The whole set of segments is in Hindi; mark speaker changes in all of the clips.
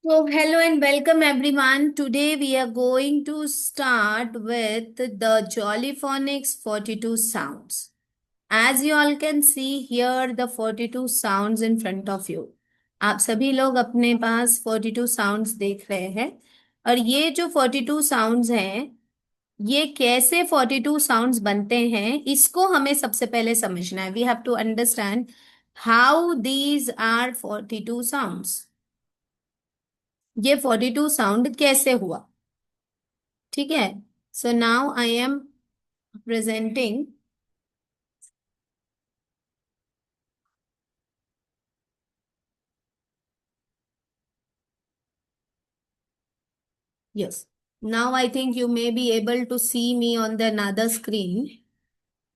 Speaker 1: So, hello and welcome everyone. Today we are going to start with the Jollyphonics 42 sounds. As you all can see here, the 42 sounds in front of you. आप सभी लोग अपने पास 42 साउंड्स देख रहे हैं और ये जो 42 साउंड्स हैं, ये कैसे 42 साउंड्स बनते हैं, इसको हमें सबसे पहले समझना है. We have to understand how these are 42 sounds. ये 42 साउंड कैसे हुआ. ठीक है. So now I am presenting. Yes. Now I think you may be able to see me on the another screen.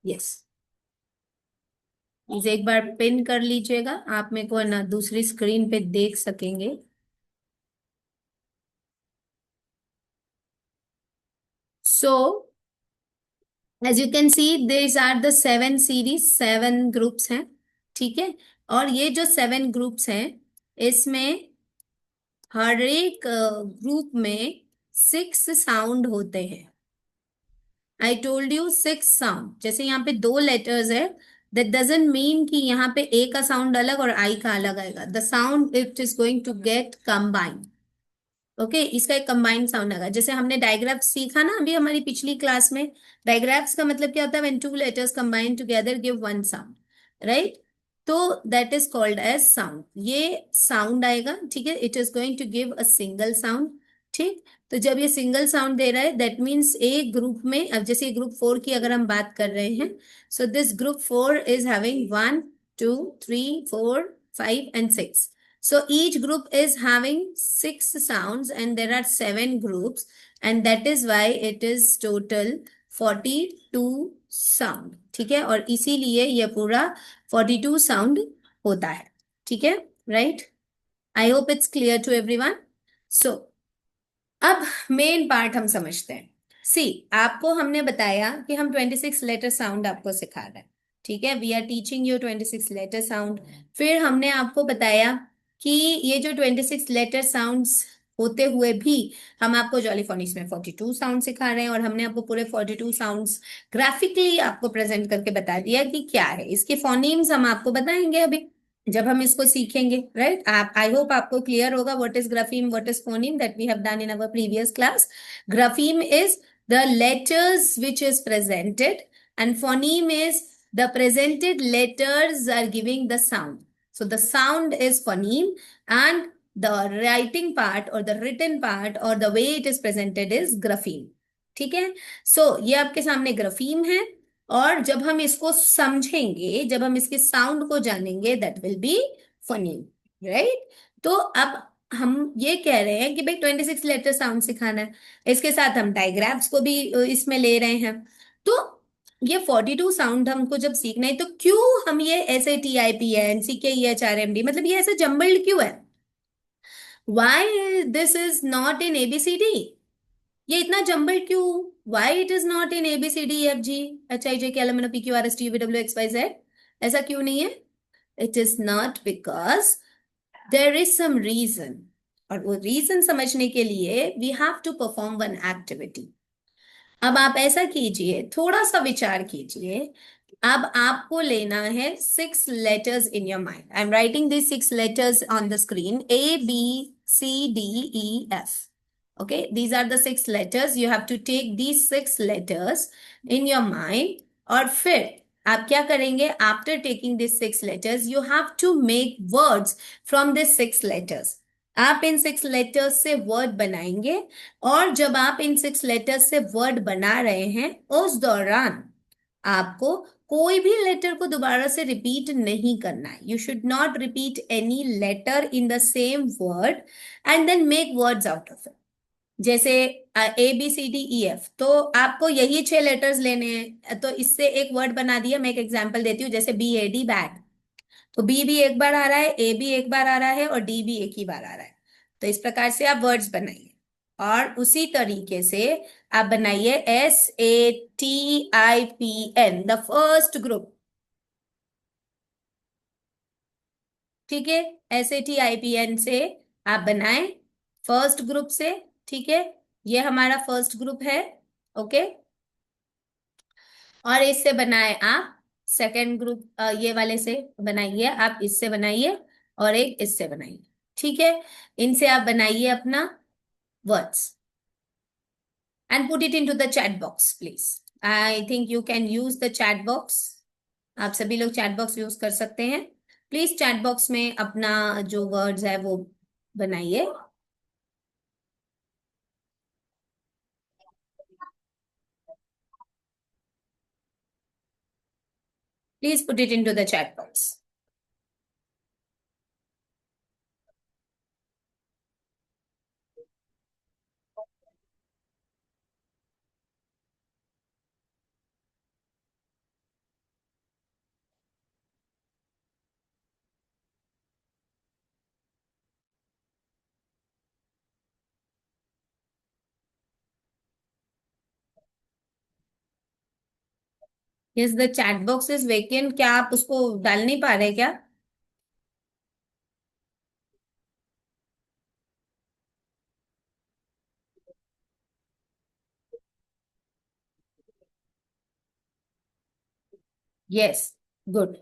Speaker 1: Yes. इसे एक बार पिन कर लीजिएगा, आप मेरे को ना दूसरी स्क्रीन पे देख सकेंगे. So as you can see this are the 7 series, 7 groups हैं. ठीक है. और ये जो 7 ग्रुप्स हैं, इसमें हर एक ग्रुप में 6 साउंड होते हैं. I told you 6 sound. जैसे यहाँ पे 2 लेटर्स है, दैट डजेंट मीन कि यहाँ पे ए का साउंड अलग और आई का अलग आएगा. The sound it is going to get combined. Okay, इसका एक कंबाइंड साउंड आएगा. जैसे हमने डायग्राफ्स सीखा ना अभी हमारी पिछली क्लास में. डायग्राफ्स का मतलब क्या होता है? When 2 letters combine together give 1 sound, right? तो that is called as sound. ये साउंड आएगा. ठीक है. It is going to give a single sound. ठीक. तो जब ये सिंगल साउंड दे रहा है, दैट मीन्स एक ग्रुप में, अब जैसे ग्रुप 4 की अगर हम बात कर रहे हैं, so this group 4 is having 1, 2, 3, 4, 5 and 6. So each group is having 6 sounds and there are 7 groups, and that is why it is total 42 sound. ठीक है. और इसीलिए ये पूरा 42 साउंड होता है. ठीक है. Right. I hope it's clear to everyone. So अब मेन पार्ट हम समझते हैं. सी, आपको हमने बताया कि हम 26 लेटर साउंड आपको सिखा रहे हैं. ठीक है. We are teaching you 26 letter sound. फिर हमने आपको बताया कि ये जो 26 लेटर साउंड्स होते हुए भी हम आपको जॉलीफोनिक्स में 42 साउंड सिखा रहे हैं, और हमने आपको पूरे 42 साउंड्स ग्राफिकली आपको प्रेजेंट करके बता दिया कि क्या है. इसके फोनीम्स हम आपको बताएंगे अभी जब हम इसको सीखेंगे. राइट. आप, आई होप आपको क्लियर होगा what is grapheme, what is phoneme, that we have done in our previous class. Grapheme is the letters which is presented, and phoneme is the presented letters are giving the sound. So the sound is phoneme, and the writing part or the written part or the way it is presented is grapheme. ठीक है. सो ये आपके सामने ग्राफीम है, और जब हम इसको समझेंगे, जब हम इसके साउंड को जानेंगे, that will be funny. Right. तो अब हम ये कह रहे हैं कि भाई 26 लेटर साउंड सिखाना है. इसके साथ हम डायग्राफ्स को भी इसमें ले रहे हैं. तो ये 42 साउंड हमको जब सीखना है, तो क्यों हम ये SAT, IPN, CKE, HRMD, मतलब ये ऐसे जम्बल्ड क्यों है? Why this is not in ABCD? ये इतना जंबल क्यों? Why it is not in ABCD, EFG, HIJ, KL, MNO, PQ, RS, T, U, W, X, Y, Z? ऐसा क्यों नहीं है? It is not because there is some reason. और वो रीजन समझने के लिए we have to perform one activity. अब आप ऐसा कीजिए, थोड़ा सा विचार कीजिए. अब आपको लेना है 6 letters in your mind. I am writing this 6 letters on the screen. ABCDEF. Okay, these are the 6 letters. You have to take these 6 letters in your mind. और फिर आप क्या करेंगे? After taking these 6 letters, you have to make words from these 6 letters. आप इन 6 लेटर्स से वर्ड बनाएंगे, और जब आप इन 6 लेटर्स से वर्ड बना रहे हैं, उस दौरान आपको कोई भी लेटर को दोबारा से रिपीट नहीं करना है. You should not repeat any letter in the same word and then make words out of it. जैसे ABCDEF, तो आपको यही 6 लेटर्स लेने हैं, तो इससे एक वर्ड बना दिया. मैं एक एग्जांपल देती हूँ. जैसे BAD, बैड. तो B भी एक बार आ रहा है, A भी एक बार आ रहा है, और D भी एक ही बार आ रहा है. तो इस प्रकार से आप वर्ड्स बनाइए. और उसी तरीके से आप बनाइए SATIPN, द फर्स्ट ग्रुप. ठीक है. SATIPN से आप बनाएं. फर्स्ट ग्रुप से, ठीक है, ये हमारा फर्स्ट ग्रुप है, ओके। और इससे बनाए आप सेकंड ग्रुप, ये वाले से बनाइए, आप इससे बनाइए और एक इससे बनाइए, ठीक है। इनसे आप बनाइए अपना words and put it into the chat box please. I think you can use the chat box. आप सभी लोग चैट बॉक्स यूज कर सकते हैं। प्लीज चैट बॉक्स में अपना जो वर्ड्स है वो बनाइए। Please put it into the chat box. Yes, the chat box is vacant. क्या आप उसको डाल नहीं पा रहे क्या? Yes, good.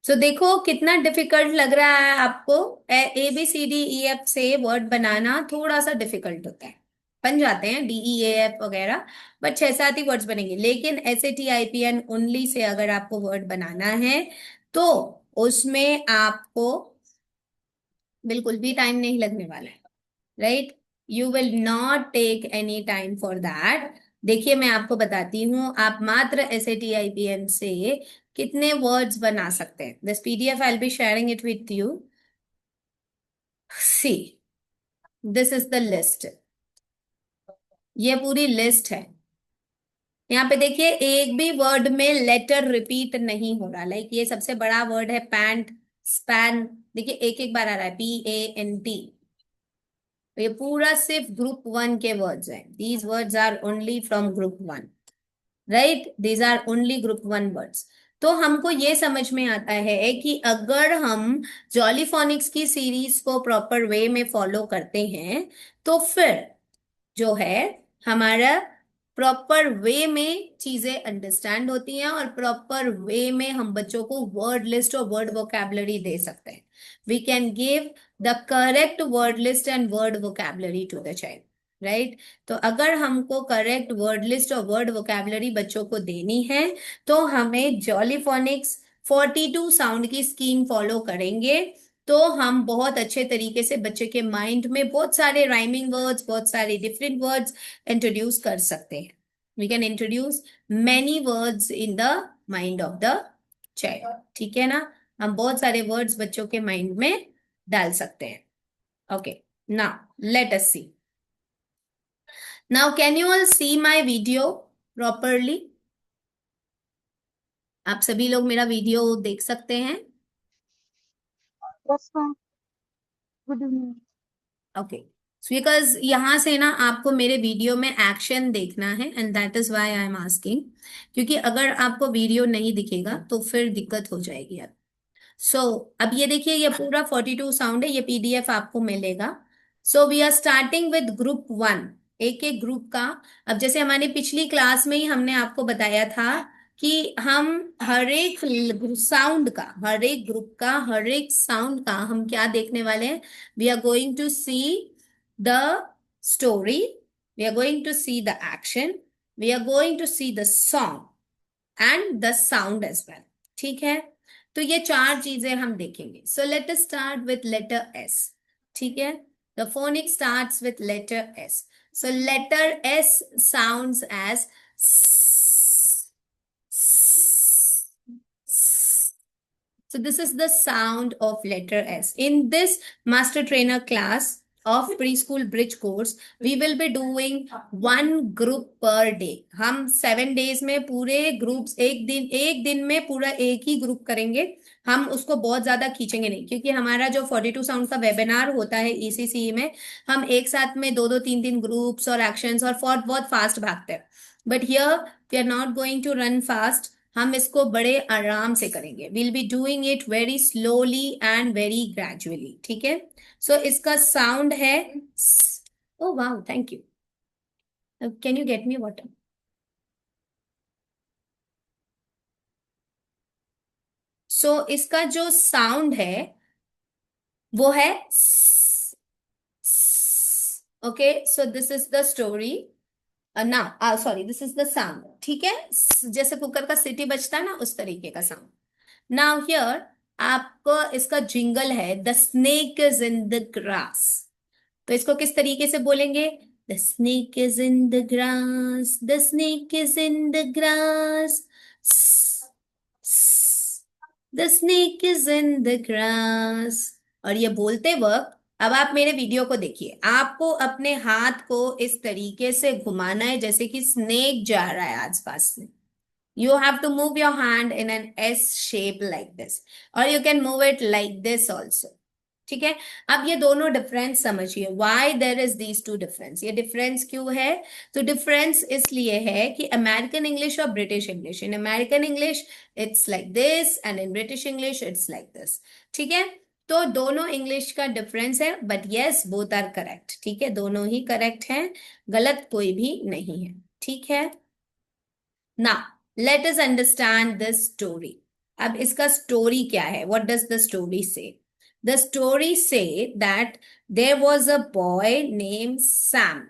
Speaker 1: सो देखो कितना डिफिकल्ट लग रहा है आपको। ABCDEF से वर्ड बनाना थोड़ा सा डिफिकल्ट होता है, बन जाते हैं DEAF वगैरह, बट 6-7 ही वर्ड्स बनेंगे। लेकिन SATIPN ओनली से अगर आपको वर्ड बनाना है तो उसमें आपको बिल्कुल भी टाइम नहीं लगने वाला है, right. You will not take any time for that. देखिए मैं आपको बताती हूँ, आप मात्र SATIPN से कितने वर्ड्स बना सकते हैं। This PDF I will be sharing it with you. See, this is the list. ये पूरी लिस्ट है। यहाँ पे देखिए एक भी वर्ड में लेटर रिपीट नहीं हो रहा। लाइक ये सबसे बड़ा वर्ड है पैंट, स्पैन। देखिए एक एक बार आ रहा है PANT। तो ये पूरा सिर्फ ग्रुप 1 के वर्ड्स हैं। These words are only from group 1, right. These are only group 1 words. तो हमको ये समझ में आता है कि अगर हम जॉलीफोनिक्स की सीरीज को प्रॉपर वे में फॉलो करते हैं तो फिर जो है हमारा प्रॉपर वे में चीजें अंडरस्टैंड होती हैं और प्रॉपर वे में हम बच्चों को वर्ड लिस्ट और वर्ड वोकैबलरी दे सकते हैं। We can give the correct word list and word vocabulary to the child, right. तो अगर हमको करेक्ट वर्ड लिस्ट और वर्ड वोकैबलरी बच्चों को देनी है तो हमें जॉलीफोनिक्स 42 साउंड की स्कीम फॉलो करेंगे। तो हम बहुत अच्छे तरीके से बच्चे के माइंड में बहुत सारे राइमिंग वर्ड्स, बहुत सारे डिफरेंट वर्ड्स इंट्रोड्यूस कर सकते हैं। We can introduce many words in the mind of the child, ठीक है ना। हम बहुत सारे वर्ड्स बच्चों के माइंड में डाल सकते हैं। Okay, now let us see. Now can you all see my video properly? आप सभी लोग मेरा वीडियो देख सकते हैं?
Speaker 2: Yes, ma'am. Good evening.
Speaker 1: Okay, because यहाँ से ना आपको मेरे वीडियो में एक्शन देखना है and that is why I am asking. क्योंकि अगर आपको वीडियो नहीं दिखेगा तो फिर दिक्कत हो जाएगी आप। सो अब ये देखिए, ये पूरा 42 साउंड है, ये PDF आपको मिलेगा। So we are starting with group 1, एक एक ग्रुप का। अब जैसे हमारी पिछली क्लास में ही हमने आपको बताया था कि हम हर एक साउंड का, हर एक ग्रुप का, हर एक साउंड का हम क्या देखने वाले हैं। We are going to see the story, we are going to see the action, we are going to see the song and the sound as well, ठीक है। तो ये 4 चीजें हम देखेंगे। So let us start with letter S, ठीक है। The phonic starts with letter S। So letter S sounds as so this is the sound of letter S. In this master trainer class of preschool bridge course, we will be doing 1 group per day. हम 7 days में पूरे ग्रुप्स, एक दिन में पूरा एक ही ग्रुप करेंगे। हम उसको बहुत ज्यादा खींचेंगे नहीं, क्योंकि हमारा जो 42 साउंड का वेबिनार होता है ECCE में, हम एक साथ में 2-2 3-3 ग्रुप्स और एक्शंस और बहुत फास्ट भागते हैं। But here we are not going to run fast. हम इसको बड़े आराम से करेंगे. Will be doing it very slowly and very gradually. ठीक है. सो इसका साउंड है. Oh wow, thank you. Can you get me water? So इसका जो साउंड है वो है. Okay, so this is the story. ना, sorry, this is the sound. ठीक है. जैसे कुकर का सीटी बजता है ना, उस तरीके का साउंड. नाउ हियर आपको इसका जिंगल है, the snake is in the grass. तो इसको किस तरीके से बोलेंगे? The snake is in the grass, the snake is in the grass, the snake is in the grass. और ये बोलते वक्त अब आप मेरे वीडियो को देखिए. आपको अपने हाथ को इस तरीके से घुमाना है जैसे कि स्नेक जा रहा है आसपास में. You have to move your hand in an S shape like this, or you can move it like this also. ठीक है. अब ये दोनों डिफरेंस समझिए. Why there is these two difference? ये डिफरेंस क्यों है? तो डिफरेंस इसलिए है कि अमेरिकन इंग्लिश और British English, in American English it's like this and in British English it's like this. ठीक है. तो दोनों इंग्लिश का डिफरेंस है, but yes both are correct. ठीक है, दोनों ही करेक्ट हैं, गलत कोई भी नहीं है. ठीक है. Now, let us understand this story. अब इसका स्टोरी क्या है? What does the story say? The story say that there was a boy named Sam.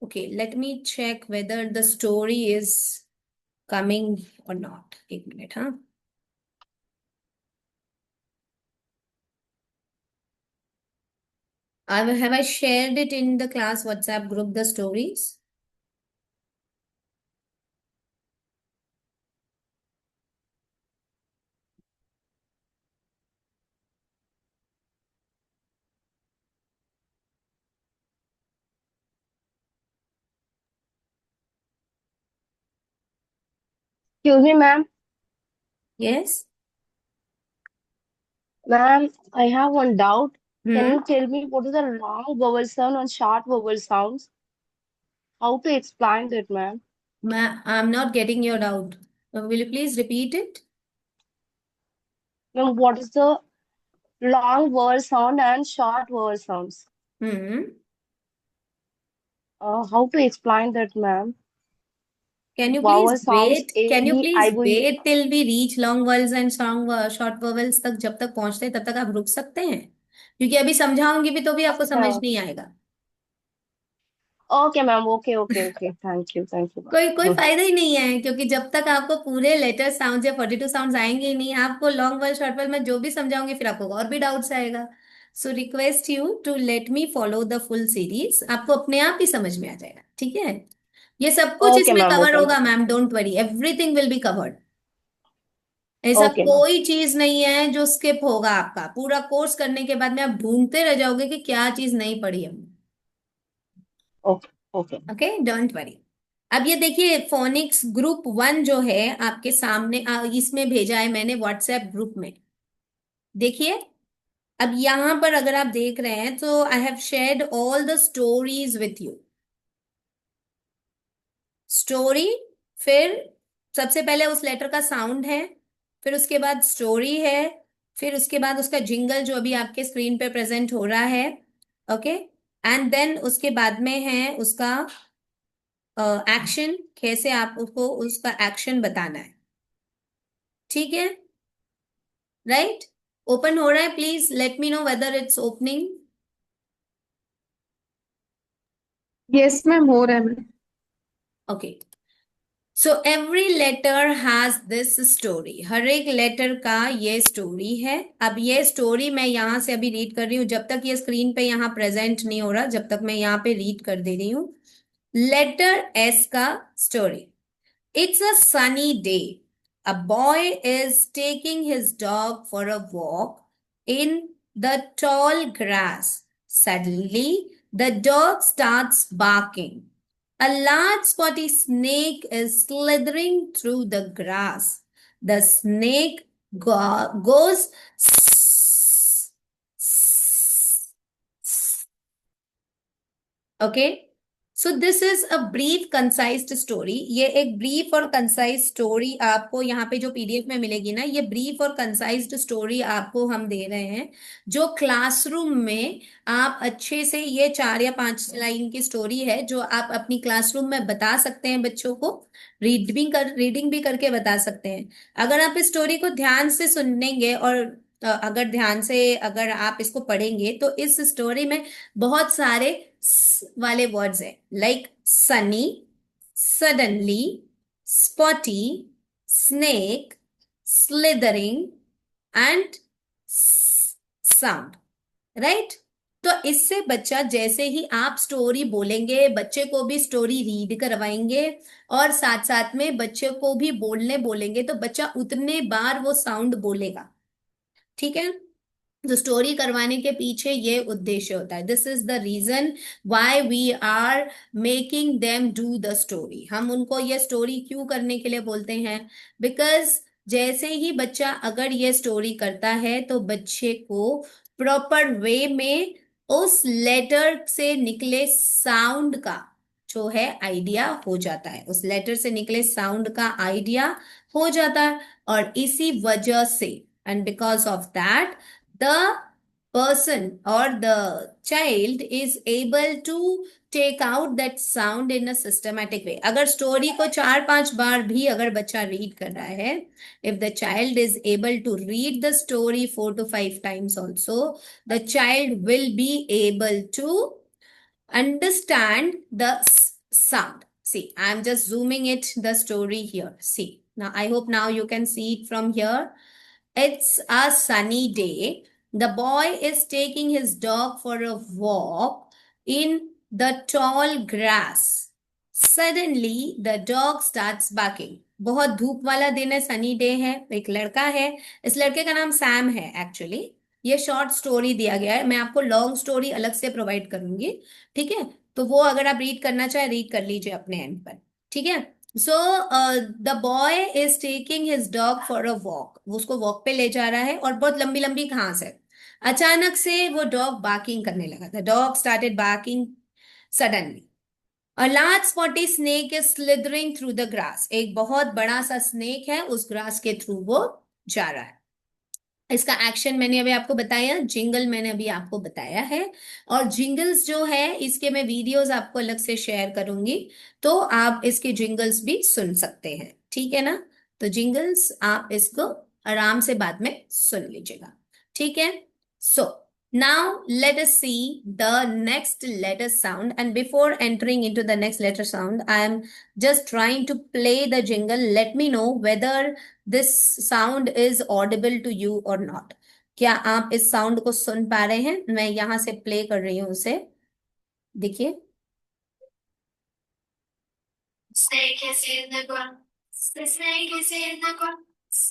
Speaker 1: Okay, let me check whether the story is coming or not. एक minute, हाँ. Have I shared it in the class WhatsApp group, the stories?
Speaker 2: Excuse me, ma'am.
Speaker 1: Yes.
Speaker 2: Ma'am, I have one doubt. Can
Speaker 1: Hmm.
Speaker 2: you tell me what is the long vowel sound and short vowel sounds? How to explain that, ma'am?
Speaker 1: I'm not getting your doubt. Will you please repeat it?
Speaker 2: Ma'am, what is the long vowel sound and short vowel sounds?
Speaker 1: Hmm.
Speaker 2: How to explain that, ma'am?
Speaker 1: Can you please
Speaker 2: Vowel sounds
Speaker 1: wait?
Speaker 2: A,
Speaker 1: Can you
Speaker 2: B, I,
Speaker 1: please
Speaker 2: B.
Speaker 1: wait till we reach long vowels and short vowels तक? जब तक पहुंचते हैं तब तक आप रुक सकते हैं, क्योंकि अभी समझाऊंगी भी तो भी आपको समझ
Speaker 2: अच्छा.
Speaker 1: नहीं आएगा.
Speaker 2: Okay, ma'am. Okay, okay, okay. Thank you,
Speaker 1: कोई कोई
Speaker 2: ma'am.
Speaker 1: फायदा ही नहीं है, क्योंकि जब तक आपको पूरे लेटर साउंड या 42 साउंड आएंगे ही नहीं, आपको लॉन्ग वर्ड शॉर्ट वर्ड में जो भी समझाऊंगी फिर आपको और भी डाउट्स आएगा. So request you to let me follow the full series. आपको अपने आप ही समझ में आ जाएगा. ठीक है. ये सब कुछ
Speaker 2: Okay,
Speaker 1: इसमें
Speaker 2: ma'am.
Speaker 1: कवर
Speaker 2: Okay,
Speaker 1: होगा
Speaker 2: ma'am.
Speaker 1: Ma'am, don't worry, everything will be covered. ऐसा
Speaker 2: Okay, ma'am.
Speaker 1: कोई चीज नहीं है जो स्किप होगा. आपका पूरा कोर्स करने के बाद में आप ढूंढते रह जाओगे कि क्या चीज नहीं पढ़ी हमने.
Speaker 2: Okay, okay.
Speaker 1: Okay, don't worry. अब ये देखिए, फोनिक्स ग्रुप 1 जो है आपके सामने, इसमें भेजा है मैंने व्हाट्सएप ग्रुप में. देखिए. अब यहां पर अगर आप देख रहे हैं तो I have shared all the stories with you. Story, फिर सबसे पहले उस लेटर का साउंड है, फिर उसके बाद स्टोरी है, फिर उसके बाद उसका जिंगल जो अभी आपके स्क्रीन पे प्रेजेंट हो रहा है. ओके. एंड देन उसके बाद में है उसका एक्शन, कैसे आप उसको उसका एक्शन बताना है. ठीक है. राइट. ओपन हो रहा है. Please let me know whether it's opening.
Speaker 3: Yes ma'am, हो रहा है ma'am.
Speaker 1: Okay. So every letter has this story. हर एक लेटर का ये स्टोरी है. अब ये स्टोरी मैं यहां से अभी रीड कर रही हूँ, जब तक ये स्क्रीन पे यहाँ प्रेजेंट नहीं हो रहा, जब तक मैं यहाँ पे रीड कर दे रही हूँ. लेटर एस का story. It's a sunny day. A boy is taking his dog for a walk in the tall grass. Suddenly, the dog starts barking. A large spotty snake is slithering through the grass. The snake goes. Okay. So this is a brief concised story. ये एक ब्रीफ और कंसाइज स्टोरी आपको यहाँ पे जो पीडीएफ में मिलेगी ना, ये ब्रीफ और कंसाइज्ड स्टोरी आपको हम दे रहे हैं, जो क्लासरूम में आप अच्छे से, ये 4 या 5 लाइन की स्टोरी है जो आप अपनी क्लासरूम में बता सकते हैं, बच्चों को रीडिंग भी करके बता सकते हैं। अगर आप इस स्टोरी को ध्यान से सुनेंगे और अगर ध्यान से अगर आप इसको पढ़ेंगे तो इस स्टोरी में बहुत सारे वाले वर्ड्स हैं, like Sunny, suddenly, spotty, snake, slithering and sound, right? तो इससे बच्चा, जैसे ही आप स्टोरी बोलेंगे, बच्चे को भी स्टोरी रीड करवाएंगे और साथ साथ में बच्चे को भी बोलने बोलेंगे, तो बच्चा उतने बार वो साउंड बोलेगा। ठीक है? तो स्टोरी करवाने के पीछे ये उद्देश्य होता है। This is the reason why we are making them do the story. हम उनको ये स्टोरी क्यों करने के लिए बोलते हैं? बिकॉज जैसे ही बच्चा अगर ये स्टोरी करता है तो बच्चे को प्रॉपर वे में उस लेटर से निकले साउंड का जो है आइडिया हो जाता है, उस लेटर से निकले साउंड का आइडिया हो जाता है। और इसी वजह से, and because of that, the person or the child is able to take out that sound in a systematic way। अगर स्टोरी को 4-5 बार भी अगर बच्चा रीड कर रहा है, if the child is able to read the story 4 to 5 times also, the child will be able to understand the sound. See, I'm just zooming it, the story here. See, now I hope now you can see it from here. It's a sunny day. The boy is taking his dog for a walk in the tall grass. Suddenly, the dog starts barking. बहुत धूप वाला दिन है, सनी डे है, एक लड़का है, इस लड़के का नाम सैम है एक्चुअली। ये शॉर्ट स्टोरी दिया गया है, मैं आपको लॉन्ग स्टोरी अलग से प्रोवाइड करूंगी, ठीक है? तो वो अगर आप रीड करना चाहे रीड कर लीजिए अपने एंड पर, ठीक है? So the boy is taking his dog for a walk. वो उसको वॉक पे ले जा रहा है और बहुत लंबी लंबी घास है। अचानक से वो डॉग बार्किंग करने लगा। The dog started barking suddenly. A large spotty snake is slithering through the grass. एक बहुत बड़ा सा स्नेक है, उस ग्रास के थ्रू वो जा रहा है। इसका एक्शन मैंने अभी आपको बताया, जिंगल मैंने अभी आपको बताया है, और जिंगल्स जो है इसके मैं वीडियोस आपको अलग से शेयर करूंगी, तो आप इसके जिंगल्स भी सुन सकते हैं, ठीक है ना? तो जिंगल्स आप इसको आराम से बाद में सुन लीजिएगा, ठीक है? सो now let us see the next letter sound, and before entering into the next letter sound, I am just trying to play the jingle. Let me know whether this sound is audible to you or not। क्या आप इस साउंड को सुन पा रहे हैं? मैं यहां से प्ले कर रही हूं उसे, देखिए। Snake is in the grass. The snake is in the grass.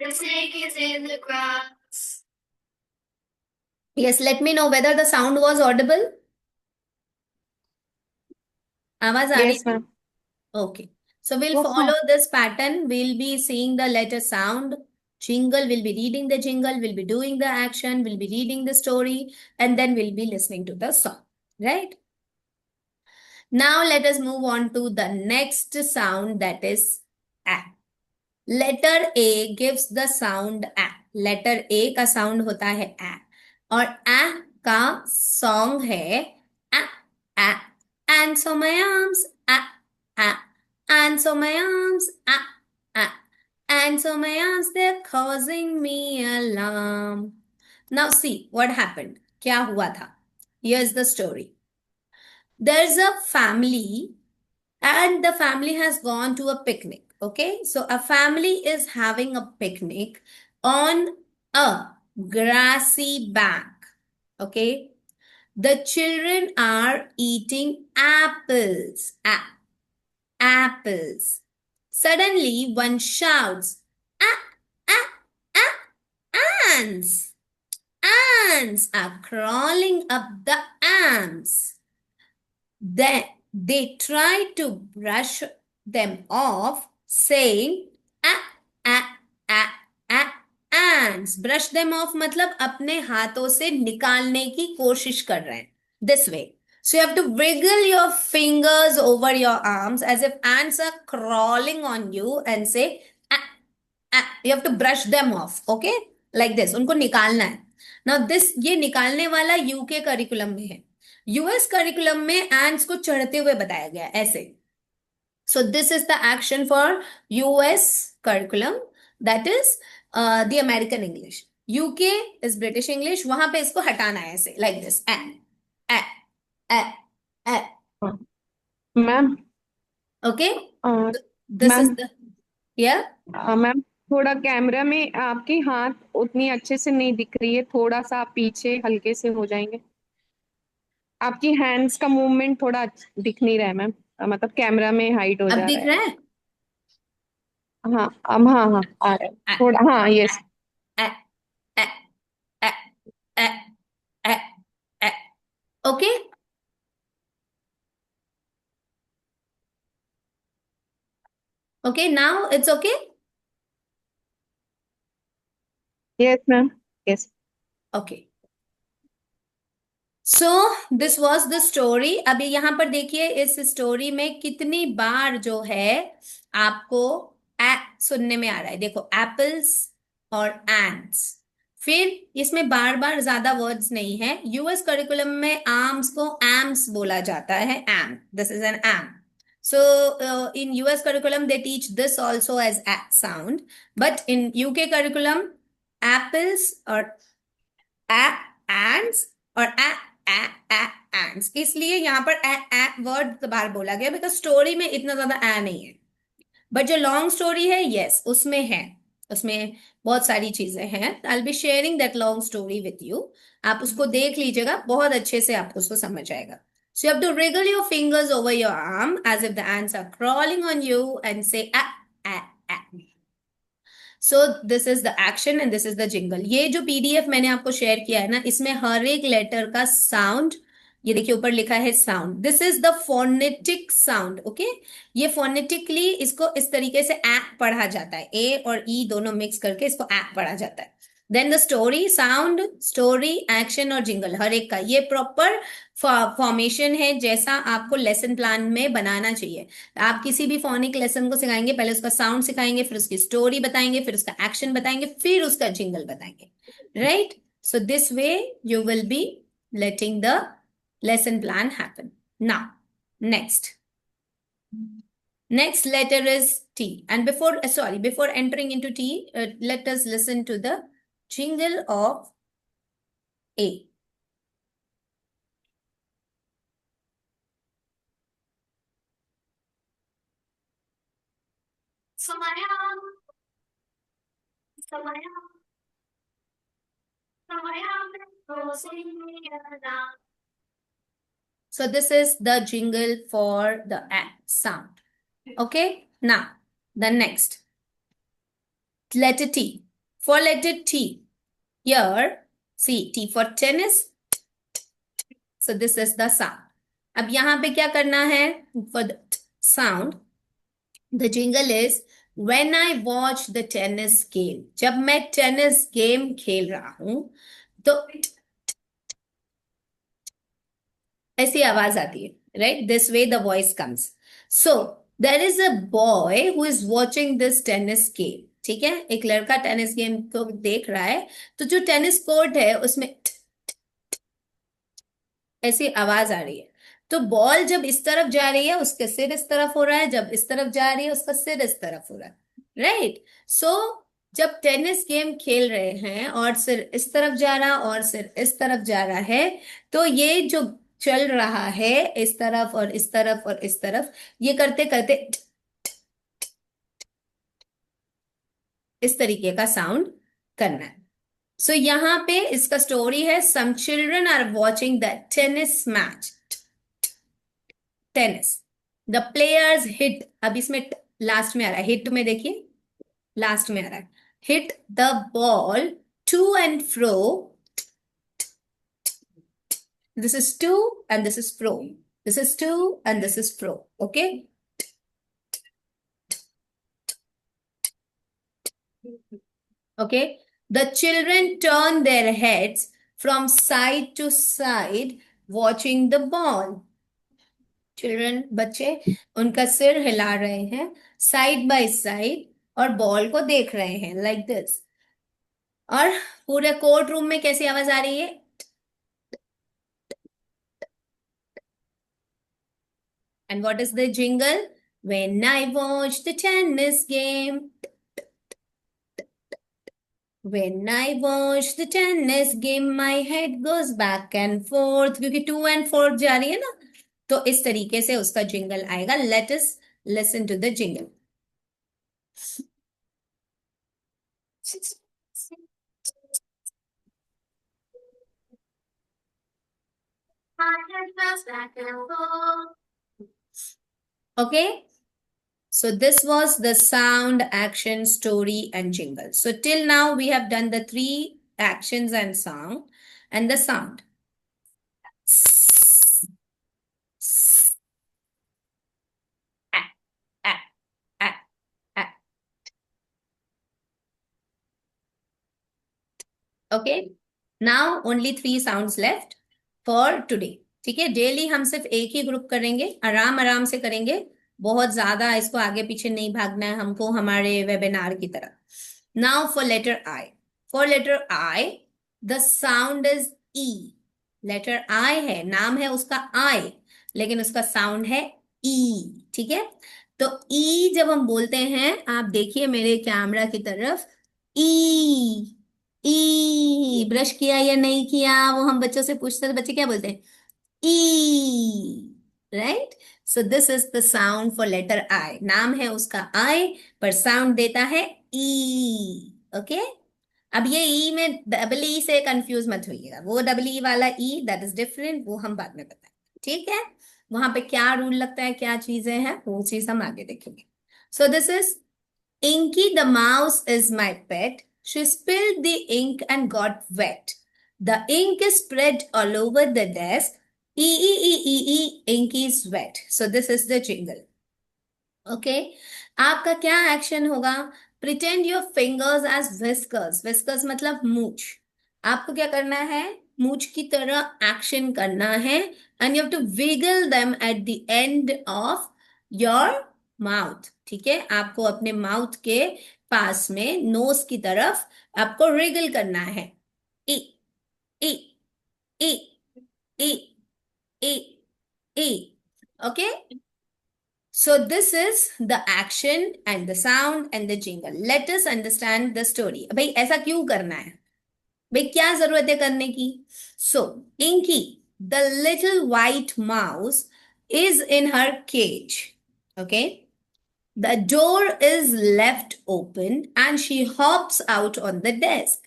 Speaker 1: The snake is in the grass. Yes, let me know whether the sound was audible। आवाज आ रही
Speaker 3: Yes,
Speaker 1: थी?
Speaker 3: ma'am.
Speaker 1: Okay. So we'll
Speaker 3: Yes, ma'am.
Speaker 1: follow this pattern. We'll be seeing the letter sound. Jingle, we'll be reading the jingle, we'll be doing the action, we'll be reading the story, and then we'll be listening to the song. Right? Now let us move on to the next sound, that is A। Letter A gives the sound A। Letter A का sound होता है A, और A का song है A, A, answer my arms, A, A, answer my arms, A, A, answer my arms, they're causing me alarm। Now see what happened। क्या हुआ था? Here's the story। There's a family and the family has gone to a picnic। Okay, so a family is having a picnic on a grassy bank। Okay, the children are eating apples, apples। Suddenly one shouts, ah, ah, ah, ants, ants are crawling up the arms। Then they try to brush them off, saying, ah, ah, ah, ah, ants। Brush them off मतलब अपने हाथों से निकालने की कोशिश कर रहे हैं। This way, So you have to wiggle your fingers over your arms as if ants are crawling on you and say, "Ah, ah." You have to brush them off, okay? Like this. उनको निकालना है. Now this ये निकालने वाला यूके करिकुलम में है. यूएस करिकुलम में एंड्स को चढ़ते हुए बताया गया है, ऐसे. So this is the action for US curriculum, that is the American English. UK is British English. वहां पे इसको हटाना है ऐसे, like this. A, a.
Speaker 3: Ma'am
Speaker 1: Okay?
Speaker 3: A,
Speaker 1: This is
Speaker 3: ma'am
Speaker 1: the, yeah?
Speaker 3: Ma'am थोड़ा कैमरा में आपकी हाथ उतनी अच्छे से नहीं दिख रही है, थोड़ा सा आप पीछे हल्के से हो जाएंगे. आपकी हैंड्स का मूवमेंट थोड़ा दिख नहीं रहा है मैम. मतलब कैमरा में हाइड हो
Speaker 1: अब
Speaker 3: जा
Speaker 1: दिख
Speaker 3: रहा
Speaker 1: रहा है?
Speaker 3: है. हाँ अब हाँ हाँ आ रहा है
Speaker 1: A,
Speaker 3: थोड़ा. हाँ yes.
Speaker 1: a, a, a, a, a, a. Okay? Okay, now it's okay?
Speaker 3: Yes ma'am. Yes.
Speaker 1: Okay. So this was the story. अभी यहां पर देखिए इस स्टोरी में कितनी बार जो है आपको ए सुनने में आ रहा है. देखो, एप्पल्स और एंड्स. फिर इसमें बार बार ज्यादा वर्ड्स नहीं है. यूएस करिकुलम में आर्म्स को एम्स बोला जाता है. M, this is an M. So in US curriculum they teach this also as a sound, but in UK curriculum apples or a ants और ants. इसलिए यहाँ पर वर्ड बार बोला गया बिकॉज स्टोरी में इतना ज्यादा नहीं है. बट जो लॉन्ग स्टोरी है, यस, उसमें है. उसमें बहुत सारी चीजें हैं. आई will be sharing that long story with you. आप उसको देख लीजिएगा, बहुत अच्छे से आपको उसको समझ आएगा. So you have to wriggle your fingers over your arm as if the ants are crawling on you and say ah. So this is the action and this is the jingle. ये जो पीडीएफ मैंने आपको शेयर किया है ना, इसमें हर एक लेटर का साउंड, ये देखिए ऊपर लिखा है sound. This is the phonetic sound. Okay, ये फोनेटिकली इसको इस तरीके से ए पढ़ा जाता है. ए और ई दोनों मिक्स करके इसको ए पढ़ा जाता है. Then the story, sound, story, action और जिंगल, हर एक का ये प्रॉपर फॉर्मेशन है जैसा आपको लेसन प्लान में बनाना चाहिए. आप किसी भी फोनिक लेसन को सिखाएंगे, पहले उसका साउंड सिखाएंगे, फिर उसकी स्टोरी बताएंगे, फिर उसका एक्शन बताएंगे, फिर उसका जिंगल बताएंगे. Right? So this way you will be letting the lesson plan happen. Now, next letter is T. And before entering into T, let us listen to the jingle of A. So this is the jingle for the A sound. Okay, now the next letter T. For letter T, here, see, T for tennis. So this is the sound. अब यहाँ पे क्या करना है? For the sound, the jingle is when I watch the tennis game. जब मैं टेनिस गेम खेल रहा हूं तो ऐसी आवाज आती है. Right? This way the voice comes. So there is a boy who is watching this tennis game. ठीक है, एक लड़का टेनिस गेम को देख रहा है. तो जो टेनिस कोर्ट है उसमें ऐसी आवाज आ रही है. तो बॉल जब इस तरफ जा रही है उसके सिर इस तरफ हो रहा है, जब इस तरफ जा रही है उसका सिर इस तरफ हो रहा है. राइट? सो जब टेनिस गेम खेल रहे हैं और सिर इस तरफ जा रहा और सिर इस तरफ जा रहा है, तो ये जो चल रहा है इस तरफ और इस तरफ और इस तरफ, ये करते करते इस तरीके का साउंड करना है. सो यहाँ पे इसका स्टोरी है, some children are watching the tennis match. Tennis, the players hit. अब इसमें लास्ट में आ रहा है, हिट में देखिए लास्ट में आ रहा है, hit the ball to and fro. This is to and this is fro. This is to and this is fro. Okay? Okay? The children turn their heads from side to side watching the ball. Children, बच्चे उनका सिर हिला रहे हैं साइड बाय साइड और बॉल को देख रहे हैं लाइक दिस। और पूरे कोर्ट रूम में कैसी आवाज आ रही है? And what is the jingle? When I watch the tennis game. When I watch the tennis game, my head goes back and forth. क्योंकि टू एंड फोर्थ जा रही है ना, तो इस तरीके से उसका जिंगल आएगा। Let us listen to the jingle. Okay, so this was the sound, action, story, and jingle. So till now we have done the 3 actions and song and the sound. Okay, now only 3 sounds left for today. ठीक है, डेली हम सिर्फ एक ही ग्रुप करेंगे, आराम आराम से करेंगे, बहुत ज्यादा इसको आगे पीछे नहीं भागना है हमको हमारे वेबिनार की तरह। Now for letter I. For letter I the sound is E. Letter I है, नाम है उसका आई, लेकिन उसका साउंड है ई। ठीक है, तो ई जब हम बोलते हैं, आप देखिए मेरे कैमरा की तरफ, ई ई। ब्रश किया या नहीं किया वो हम बच्चों से पूछते हैं, तो बच्चे क्या बोलते हैं? E, right. So this is the sound for letter I. नाम है उसका आई, पर साउंड देता है ई। ओके, अब ये ई में डबल ई से कंफ्यूज मत होइएगा, वो डबल ई वाला ई दैट इज डिफरेंट, वो हम बाद में बताएंगे। ठीक है, वहां पे क्या रूल लगता है, क्या चीजें हैं, वो चीज हम आगे देखेंगे। सो this is Inky the mouse is my pet. She spilled the ink and got wet. The ink is spread all over the desk. Ink is wet. So this is the jingle. Okay. आपका क्या एक्शन होगा? Pretend your fingers as whiskers. Whiskers मतलब मूछ। आपको क्या करना है? मूछ की तरह एक्शन करना है, and you have to wiggle them at the end of your mouth. ठीक है, आपको अपने माउथ के पास में नोज की तरफ आपको रिगल करना है। E E E E E E. Okay, so this is the action and the sound and the jingle. Let us understand the story. भाई ऐसा क्यों करना है, भाई क्या जरूरत है करने की? So Inky the little white mouse is in her cage. Okay, the door is left open and she hops out on the desk.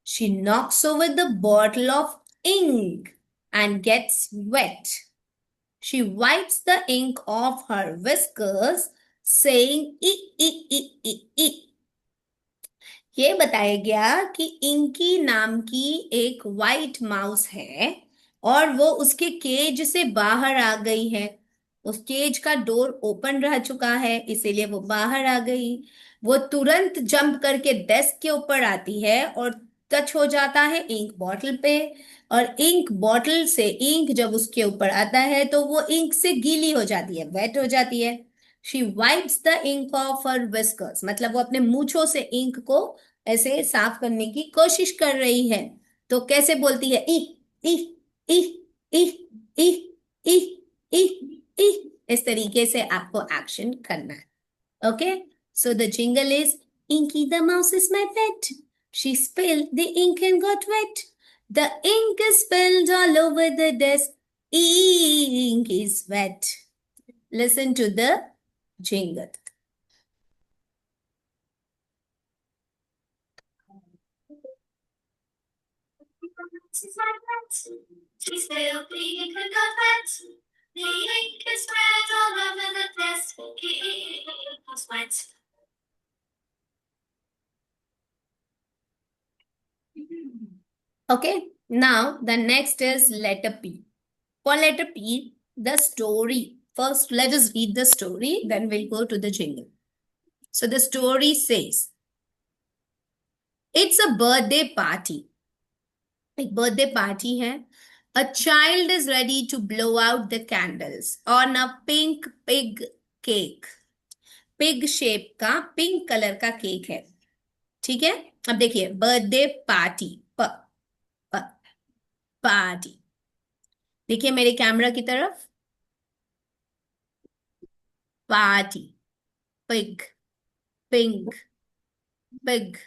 Speaker 1: She knocks over the bottle of ink and gets wet. She wipes the ink off her whiskers, saying e e e e e. ये बताया गया कि इंकी नाम की एक व्हाइट माउस है और वो उसके केज से बाहर आ गई है। उस केज का डोर ओपन रह चुका है, इसीलिए वो बाहर आ गई। वो तुरंत जंप करके डेस्क के ऊपर आती है और टच हो जाता है इंक बॉटल पे, और इंक बॉटल से इंक जब उसके ऊपर आता है तो वो इंक से गीली हो जाती है, वेट हो जाती है। She wipes the ink off her whiskers, मतलब वो अपने मूंछों से इंक को ऐसे साफ करने की कोशिश कर रही है। तो कैसे बोलती है? E E E E E E E ई। इस तरीके से आपको एक्शन करना है। Okay, so the jingle is inky the mouse is my pet, she spilled the ink and got wet, the ink is spilled all over the desk, ink is wet. Listen to the jingle. She spilled the ink and got wet. The ink is spread all over the desk. Ink was wet. Okay, now the next is letter P. For letter P, the story. First, let us read the story, then we'll go to the jingle. So the story says, it's a birthday party. एक बर्थडे पार्टी है, A child is ready to blow out the candles on a pink pig cake. Pig shape का पिंक कलर का केक है, ठीक है। अब देखिए, बर्थडे पार्टी, प पार्टी। देखिए मेरे कैमरा की तरफ, party, pig, pink, pig,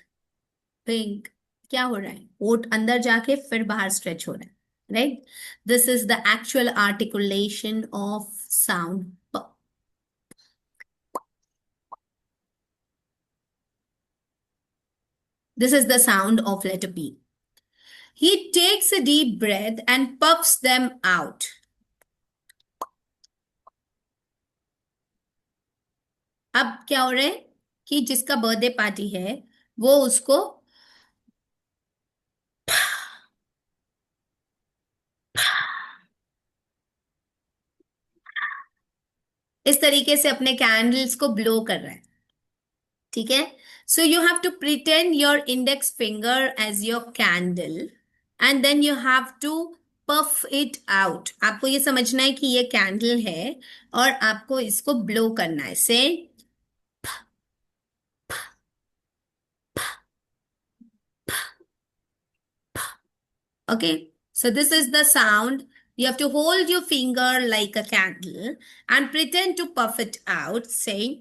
Speaker 1: pink. क्या हो रहा है? ओट अंदर जाके फिर बाहर स्ट्रेच हो रहा है, right. This is the actual articulation of sound प। This is the sound of letter P. He takes a deep breath and puffs them out. अब क्या हो रहा है कि जिसका बर्थडे पार्टी है वो उसको इस तरीके से अपने कैंडल्स को ब्लो कर रहा है, ठीक है। So you have to pretend your index finger as your candle and then you have to puff it out. आपको ये समझना है कि ये कैंडल है और आपको इसको ब्लो करना है। से okay, so this is the sound. You have to hold your finger like a candle and pretend to puff it out, saying,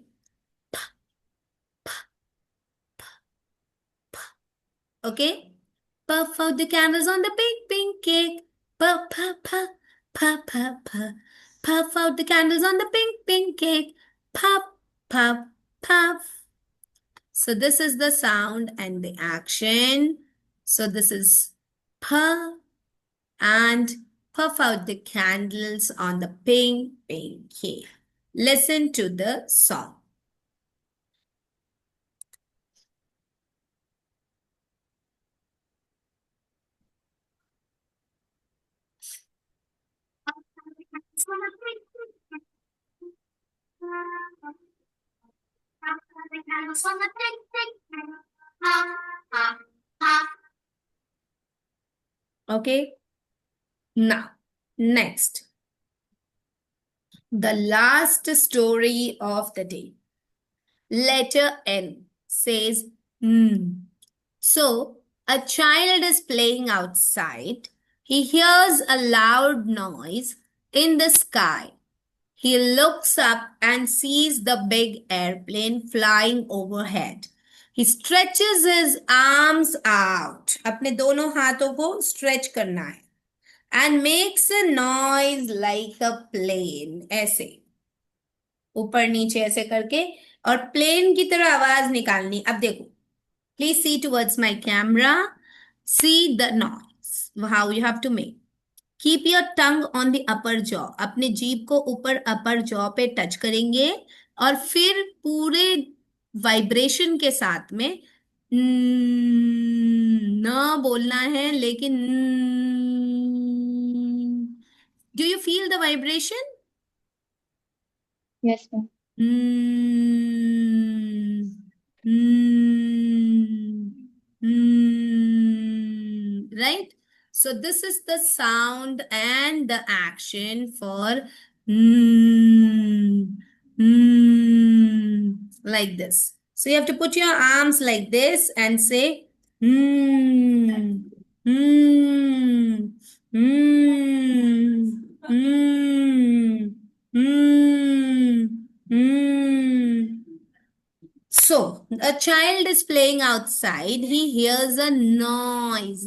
Speaker 1: okay, puff out the candles on the big pink cake. Puff, puff, puff, puff, puff, puff. Puff out the candles on the pink cake. Puff, puff, puff. So this is the sound and the action. So this is puff and puff out the candles on the pink cake. Listen to the song. Okay. Now, next. The last story of the day. Letter N says, So, a child is playing outside. He hears a loud noise in the sky. He looks up and sees the big airplane flying overhead. He stretches his arms out. अपने दोनों हाथों को stretch करना है. And makes a noise like a plane. ऐसे ऊपर नीचे ऐसे करके और प्लेन की तरह आवाज निकालनी। अब देखो, please see towards my camera, see the noise how you have to make. Keep your tongue on the upper jaw. अपने जीभ को ऊपर अपर जॉ पे टच करेंगे और फिर पूरे वाइब्रेशन के साथ में ना बोलना है, लेकिन do you feel the vibration?
Speaker 2: Yes, ma'am.
Speaker 1: Right? So this is the sound and the action for like this. So you have to put your arms like this and say So, a child is playing outside. He hears a noise.